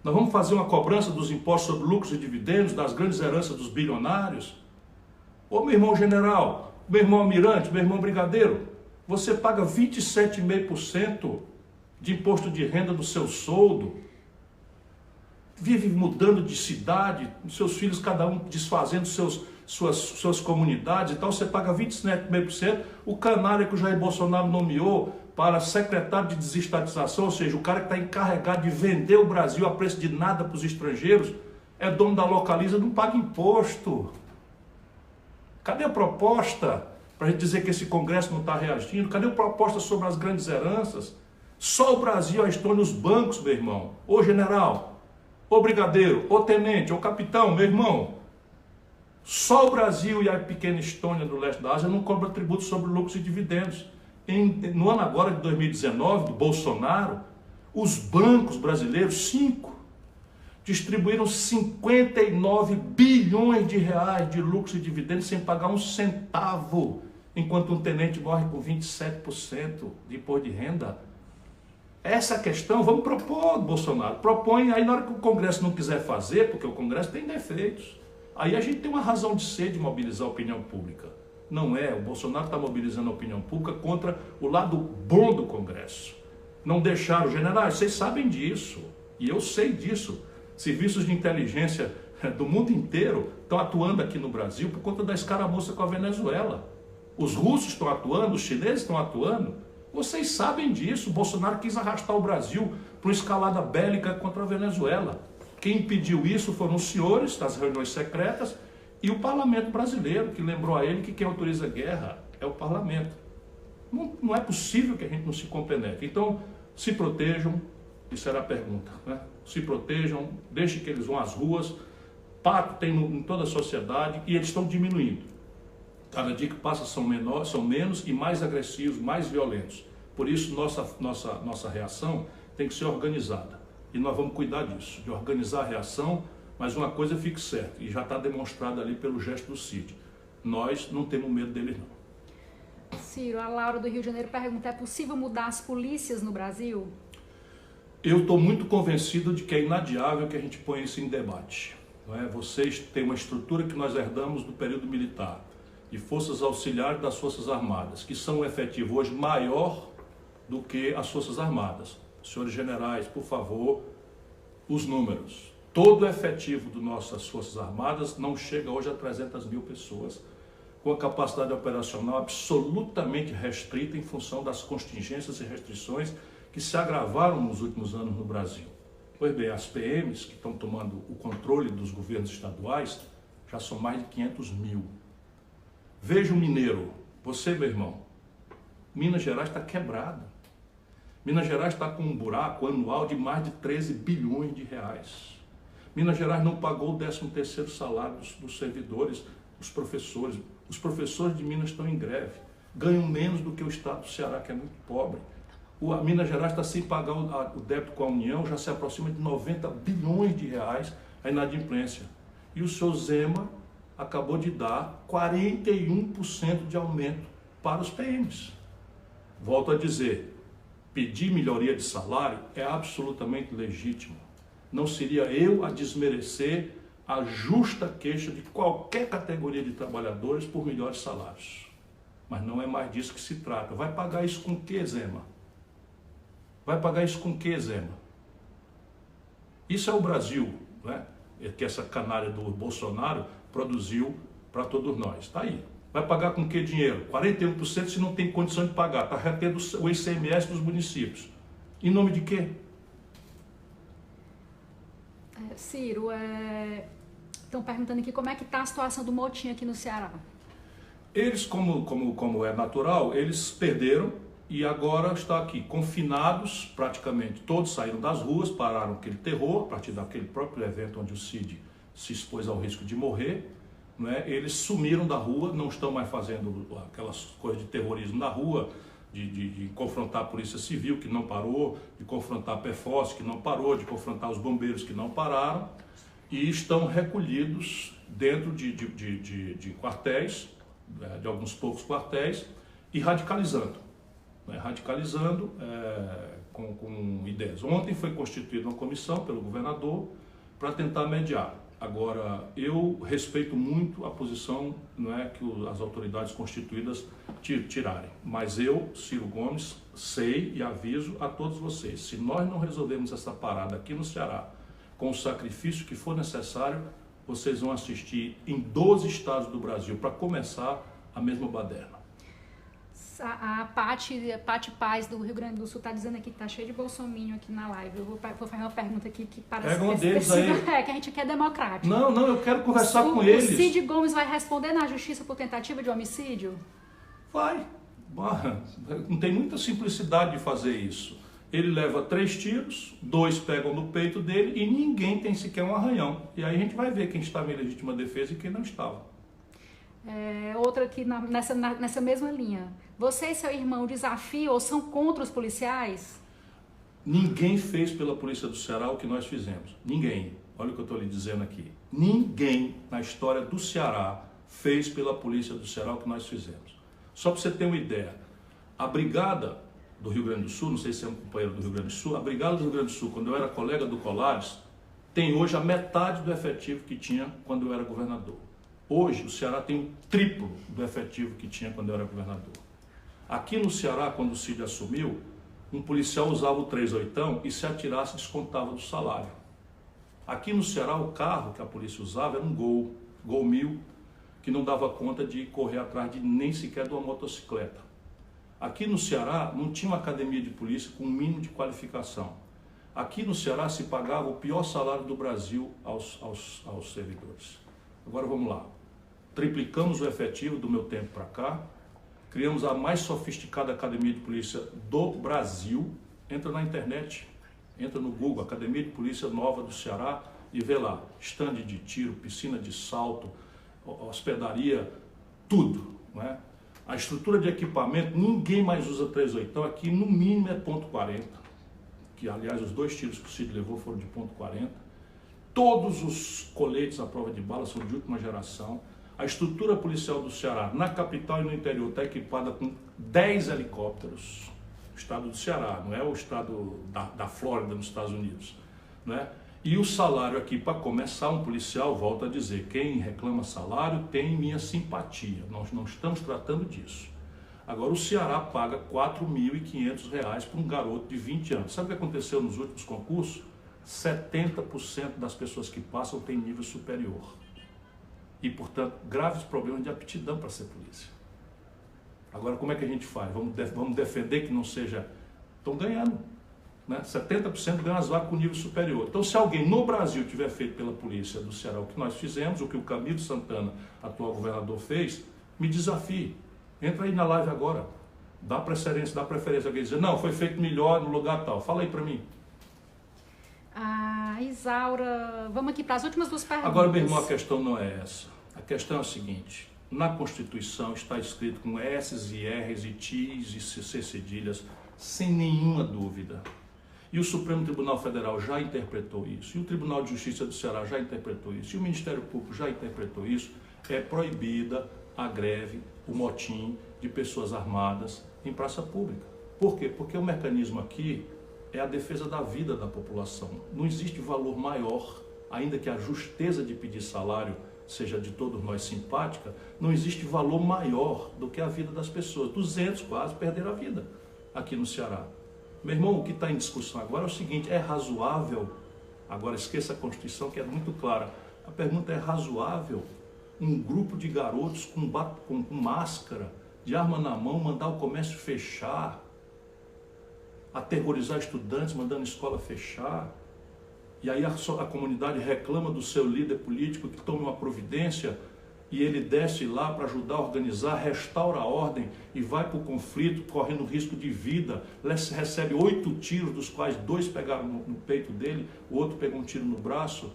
Nós vamos fazer uma cobrança dos impostos sobre lucros e dividendos, das grandes heranças dos bilionários. Ô meu irmão general, meu irmão almirante, meu irmão brigadeiro, você paga 27,5% de imposto de renda do seu soldo. Vive mudando de cidade, seus filhos cada um desfazendo suas comunidades e tal, você paga 27,5%, o canalha que o Jair Bolsonaro nomeou para secretário de desestatização, ou seja, o cara que está encarregado de vender o Brasil a preço de nada para os estrangeiros, é dono da Localiza, não paga imposto. Cadê a proposta para a gente dizer que esse Congresso não está reagindo? Cadê a proposta sobre as grandes heranças? Só o Brasil, a Estônia, os bancos, meu irmão. Ô general, ô brigadeiro, ô tenente, ô capitão, meu irmão. Só o Brasil e a pequena Estônia do leste da Ásia não cobram tributo sobre lucros e dividendos. No ano agora de 2019, do Bolsonaro, os bancos brasileiros, 5, distribuíram 59 bilhões de reais de lucros e dividendos sem pagar um centavo, enquanto um tenente morre com 27% de imposto de renda. Essa questão, vamos propor, Bolsonaro, propõe, aí na hora que o Congresso não quiser fazer, porque o Congresso tem defeitos, Aí a gente tem uma razão de ser de mobilizar a opinião pública. Não é, o Bolsonaro está mobilizando a opinião pública contra o lado bom do Congresso. Não deixaram, generais, vocês sabem disso, e eu sei disso. Serviços de inteligência do mundo inteiro estão atuando aqui no Brasil por conta da escaramuça com a Venezuela. Os russos estão atuando, os chineses estão atuando. Vocês sabem disso. O Bolsonaro quis arrastar o Brasil para uma escalada bélica contra a Venezuela. Quem impediu isso foram os senhores das reuniões secretas e o parlamento brasileiro, que lembrou a ele que quem autoriza a guerra é o parlamento. Não é possível que a gente não se compenetre. Então, se protejam, isso era a pergunta, né? Se protejam, deixem que eles vão às ruas. Pacto tem em toda a sociedade e eles estão diminuindo. Cada dia que passa são menos e mais agressivos, mais violentos. Por isso, nossa reação tem que ser organizada. E nós vamos cuidar disso, de organizar a reação, mas uma coisa fique certa, e já está demonstrada ali pelo gesto do Cid. Nós não temos medo deles, não. Ciro, a Laura do Rio de Janeiro pergunta, é possível mudar as polícias no Brasil? Eu estou muito convencido de que é inadiável que a gente ponha isso em debate. Não é? Vocês têm uma estrutura que nós herdamos do período militar, de forças auxiliares das Forças Armadas, que são um efetivo hoje maior do que as Forças Armadas. Senhores generais, por favor, os números. Todo o efetivo das nossas Forças Armadas não chega hoje a 300 mil pessoas, com a capacidade operacional absolutamente restrita em função das contingências e restrições que se agravaram nos últimos anos no Brasil. Pois bem, as PMs que estão tomando o controle dos governos estaduais já são mais de 500 mil. Veja o mineiro, você, meu irmão, Minas Gerais está quebrado. Minas Gerais está com um buraco anual de mais de 13 bilhões de reais. Minas Gerais não pagou o 13º salário dos servidores, dos professores. Os professores de Minas estão em greve. Ganham menos do que o estado do Ceará, que é muito pobre. A Minas Gerais está sem pagar o débito com a União, já se aproxima de 90 bilhões de reais a inadimplência. E o senhor Zema acabou de dar 41% de aumento para os PMs. Volto a dizer, pedir melhoria de salário é absolutamente legítimo. Não seria eu a desmerecer a justa queixa de qualquer categoria de trabalhadores por melhores salários. Mas não é mais disso que se trata. Vai pagar isso com o quê, Zema? Vai pagar isso com o quê, Zema? Isso é o Brasil, né? Que essa canalha do Bolsonaro produziu para todos nós. Está aí. Vai pagar com que dinheiro? 41% se não tem condição de pagar. Está retendo o ICMS dos municípios. Em nome de quê? Ciro, estão perguntando aqui como é que está a situação do motim aqui no Ceará. Eles, como é natural, eles perderam e agora está aqui, confinados, praticamente todos saíram das ruas, pararam aquele terror, a partir daquele próprio evento onde o Cid se expôs ao risco de morrer, né? Eles sumiram da rua, não estão mais fazendo aquelas coisas de terrorismo na rua, de confrontar a Polícia Civil, que não parou, de confrontar a PFOS, que não parou, de confrontar os bombeiros, que não pararam, e estão recolhidos dentro de quartéis, de alguns poucos quartéis, e radicalizando. Radicalizando com ideias. Ontem foi constituída uma comissão pelo governador para tentar mediar. Agora, eu respeito muito a posição, que as autoridades constituídas tirarem. Mas eu, Ciro Gomes, sei e aviso a todos vocês, se nós não resolvermos essa parada aqui no Ceará, com o sacrifício que for necessário, vocês vão assistir em 12 estados do Brasil, para começar, a mesma baderna. A Paty Paz do Rio Grande do Sul está dizendo aqui que está cheio de bolsominion aqui na live. Eu vou fazer uma pergunta aqui que parece que a gente quer democrático. Não, eu quero conversar com eles. O Cid Gomes vai responder na justiça por tentativa de homicídio? Vai. Não tem muita simplicidade de fazer isso. Ele leva 3 tiros, 2 pegam no peito dele e ninguém tem sequer um arranhão. E aí a gente vai ver quem estava em legítima defesa e quem não estava. Outra aqui nessa mesma linha. Você e seu irmão desafiam ou são contra os policiais? Ninguém fez pela Polícia do Ceará o que nós fizemos. Ninguém. Olha o que eu estou lhe dizendo aqui. Ninguém na história do Ceará fez pela Polícia do Ceará o que nós fizemos. Só para você ter uma ideia, a Brigada do Rio Grande do Sul, não sei se é um companheiro do Rio Grande do Sul, a Brigada do Rio Grande do Sul, quando eu era colega do Colares, tem hoje a metade do efetivo que tinha quando eu era governador. Hoje o Ceará tem o triplo do efetivo que tinha quando eu era governador. Aqui no Ceará, quando o Cid assumiu, um policial usava o 38 e se atirasse descontava do salário. Aqui no Ceará o carro que a polícia usava era um Gol 1000, que não dava conta de correr atrás de nem sequer de uma motocicleta. Aqui no Ceará não tinha uma academia de polícia com um mínimo de qualificação. Aqui no Ceará se pagava o pior salário do Brasil aos servidores. Agora vamos lá. Triplicamos o efetivo do meu tempo para cá, criamos a mais sofisticada academia de polícia do Brasil. Entra na internet, entra no Google, Academia de Polícia Nova do Ceará, e vê lá, estande de tiro, piscina de salto, hospedaria, tudo, né? A estrutura de equipamento, ninguém mais usa 38, aqui no mínimo é .40, que aliás os 2 tiros que o Cid levou foram de .40. Todos os coletes à prova de bala são de última geração. A estrutura policial do Ceará, na capital e no interior, está equipada com 10 helicópteros. O estado do Ceará, não é o estado da Flórida, nos Estados Unidos, né? E o salário aqui, para começar, um policial, volta a dizer, quem reclama salário tem minha simpatia. Nós não estamos tratando disso. Agora, o Ceará paga R$ 4.500 para um garoto de 20 anos. Sabe o que aconteceu nos últimos concursos? 70% das pessoas que passam têm nível superior. E, portanto, graves problemas de aptidão para ser polícia. Agora, como é que a gente faz? Vamos defender que não seja... Estão ganhando, né? 70% ganham as vagas com nível superior. Então, se alguém no Brasil tiver feito pela polícia do Ceará o que nós fizemos, o que o Camilo Santana, atual governador, fez, me desafie. Entra aí na live agora. Dá preferência a alguém dizer, não, foi feito melhor no lugar tal. Fala aí para mim. Isaura, vamos aqui para as últimas 2 perguntas. Agora, meu irmão, a questão não é essa. A questão é a seguinte, na Constituição está escrito com S's e R's e T's e C cedilhas, sem nenhuma dúvida. E o Supremo Tribunal Federal já interpretou isso, e o Tribunal de Justiça do Ceará já interpretou isso, e o Ministério Público já interpretou isso. É proibida a greve, o motim de pessoas armadas em praça pública. Por quê? Porque o mecanismo aqui é a defesa da vida da população. Não existe valor maior, ainda que a justeza de pedir salário seja de todos nós simpática, não existe valor maior do que a vida das pessoas. 200 quase perderam a vida aqui no Ceará. Meu irmão, o que está em discussão agora é o seguinte, é razoável, agora esqueça a Constituição que é muito clara, a pergunta é razoável um grupo de garotos com máscara, de arma na mão, mandar o comércio fechar, aterrorizar estudantes, mandando a escola fechar, e aí a comunidade reclama do seu líder político que tome uma providência e ele desce lá para ajudar a organizar, restaura a ordem e vai para o conflito correndo risco de vida, recebe 8 tiros, dos quais 2 pegaram no peito dele, o outro pegou um tiro no braço.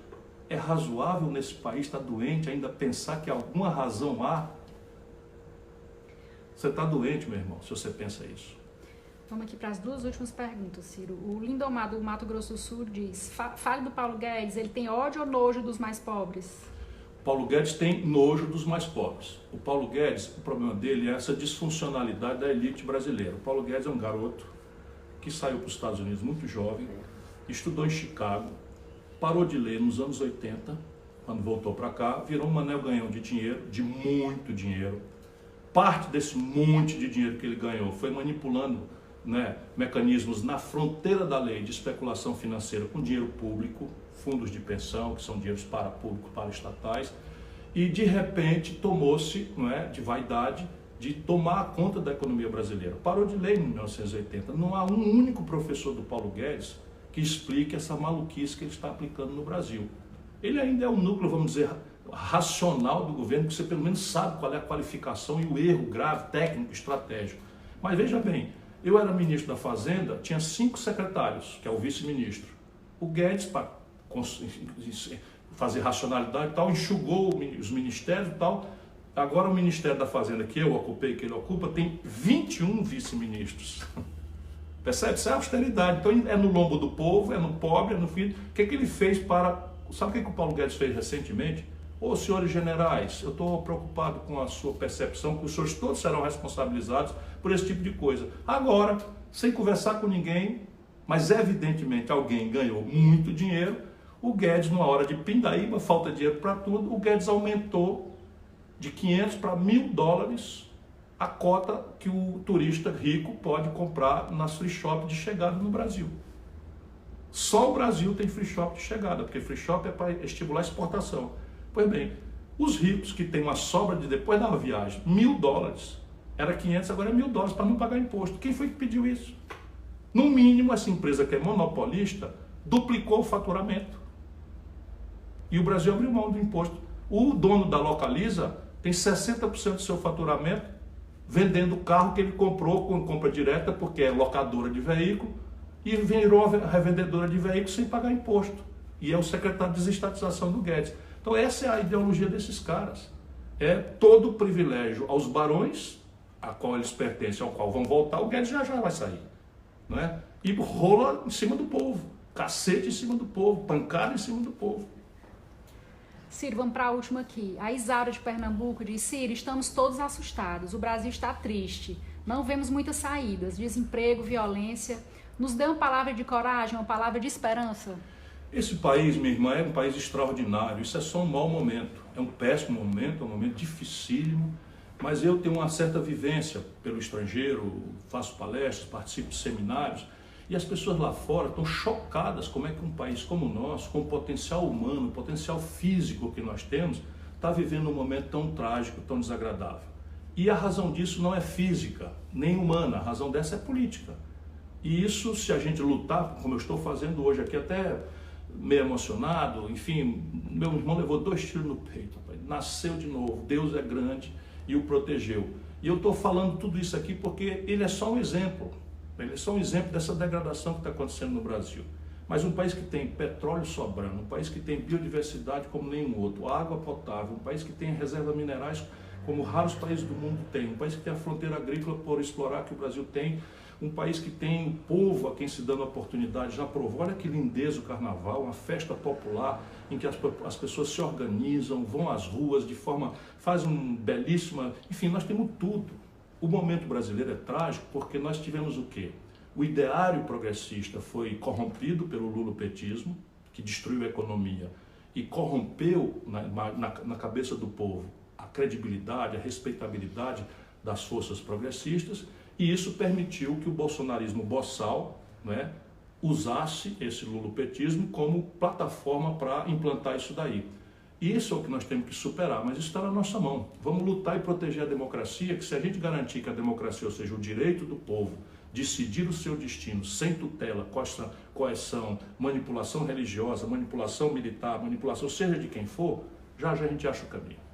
É razoável nesse país estar doente ainda pensar que alguma razão há? Você está doente, meu irmão, se você pensa isso. Vamos aqui para as 2 últimas perguntas, Ciro. O Lindomar do Mato Grosso do Sul diz, fale do Paulo Guedes, ele tem ódio ou nojo dos mais pobres? O Paulo Guedes tem nojo dos mais pobres. O Paulo Guedes, o problema dele é essa disfuncionalidade da elite brasileira. O Paulo Guedes é um garoto que saiu para os Estados Unidos muito jovem, estudou em Chicago, parou de ler nos anos 80, quando voltou para cá, virou um mané ganhão de dinheiro, de muito dinheiro. Parte desse monte de dinheiro que ele ganhou foi manipulando, né, mecanismos na fronteira da lei de especulação financeira com dinheiro público, fundos de pensão, que são dinheiros para público, para estatais, e de repente tomou-se, não é, de vaidade de tomar conta da economia brasileira. Parou de ler em 1980. Não há um único professor do Paulo Guedes que explique essa maluquice que ele está aplicando no Brasil. Ele ainda é o núcleo, vamos dizer, racional do governo, que você pelo menos sabe qual é a qualificação e o erro grave, técnico, estratégico. Mas veja bem, eu era ministro da Fazenda, tinha 5 secretários, que é o vice-ministro. O Guedes, para fazer racionalidade e tal, enxugou os ministérios e tal. Agora o Ministério da Fazenda, que eu ocupei, que ele ocupa, tem 21 vice-ministros. Percebe? Isso é austeridade. Então é no lombo do povo, é no pobre, é no filho. O que é que ele fez para... Sabe o que o Paulo Guedes fez recentemente? Ô, senhores generais, eu estou preocupado com a sua percepção, que os senhores todos serão responsabilizados por esse tipo de coisa. Agora, sem conversar com ninguém, mas evidentemente alguém ganhou muito dinheiro, O Guedes, numa hora de pindaíba, falta dinheiro para tudo, o Guedes aumentou de 500 para $1.000 a cota que o turista rico pode comprar nas free shop de chegada no Brasil. Só o Brasil tem free shop de chegada, porque free shop é para estimular a exportação. Pois bem, os ricos que têm uma sobra de depois da viagem, $1.000, era 500, agora é $1.000 para não pagar imposto. Quem foi que pediu isso? No mínimo, essa empresa que é monopolista duplicou o faturamento. E o Brasil abriu mão do imposto. O dono da Localiza tem 60% do seu faturamento vendendo o carro que ele comprou com compra direta, porque é locadora de veículo, e virou a revendedora de veículos sem pagar imposto. E é o secretário de desestatização do Guedes. Então essa é a ideologia desses caras. É todo o privilégio aos barões, a qual eles pertencem, ao qual vão voltar, o Guedes já vai sair. Não é? E rola em cima do povo, cacete em cima do povo, pancada em cima do povo. Ciro, vamos para a última aqui. A Isaura de Pernambuco diz: Ciro, estamos todos assustados, o Brasil está triste, não vemos muitas saídas, desemprego, violência. Nos dê uma palavra de coragem, uma palavra de esperança. Esse país, minha irmã, é um país extraordinário. Isso é só um mau momento, é um péssimo momento, é um momento dificílimo, mas eu tenho uma certa vivência pelo estrangeiro, faço palestras, participo de seminários, e as pessoas lá fora estão chocadas como é que um país como o nosso, com o potencial humano, o potencial físico que nós temos, está vivendo um momento tão trágico, tão desagradável. E a razão disso não é física, nem humana, a razão dessa é política. E isso, se a gente lutar, como eu estou fazendo hoje aqui, até meio emocionado, enfim, meu irmão levou 2 tiros no peito, rapaz, nasceu de novo, Deus é grande e o protegeu. E eu estou falando tudo isso aqui porque ele é só um exemplo. Ele é só um exemplo dessa degradação que está acontecendo no Brasil. Mas um país que tem petróleo sobrando, um país que tem biodiversidade como nenhum outro, água potável, um país que tem reservas minerais como raros países do mundo têm, um país que tem a fronteira agrícola por explorar que o Brasil tem, um país que tem um povo a quem se dando oportunidade, já provou, olha que lindeza o carnaval, uma festa popular em que as pessoas se organizam, vão às ruas de forma, fazem um belíssima, enfim, nós temos tudo. O momento brasileiro é trágico porque nós tivemos o quê? O ideário progressista foi corrompido pelo lulopetismo, que destruiu a economia e corrompeu na cabeça do povo a credibilidade, a respeitabilidade das forças progressistas, e isso permitiu que o bolsonarismo boçal, né, usasse esse lulopetismo como plataforma para implantar isso daí. Isso é o que nós temos que superar, mas isso está na nossa mão. Vamos lutar e proteger a democracia, que se a gente garantir que a democracia, ou seja, o direito do povo, decidir o seu destino sem tutela, coerção, manipulação religiosa, manipulação militar, manipulação seja de quem for, já a gente acha o caminho.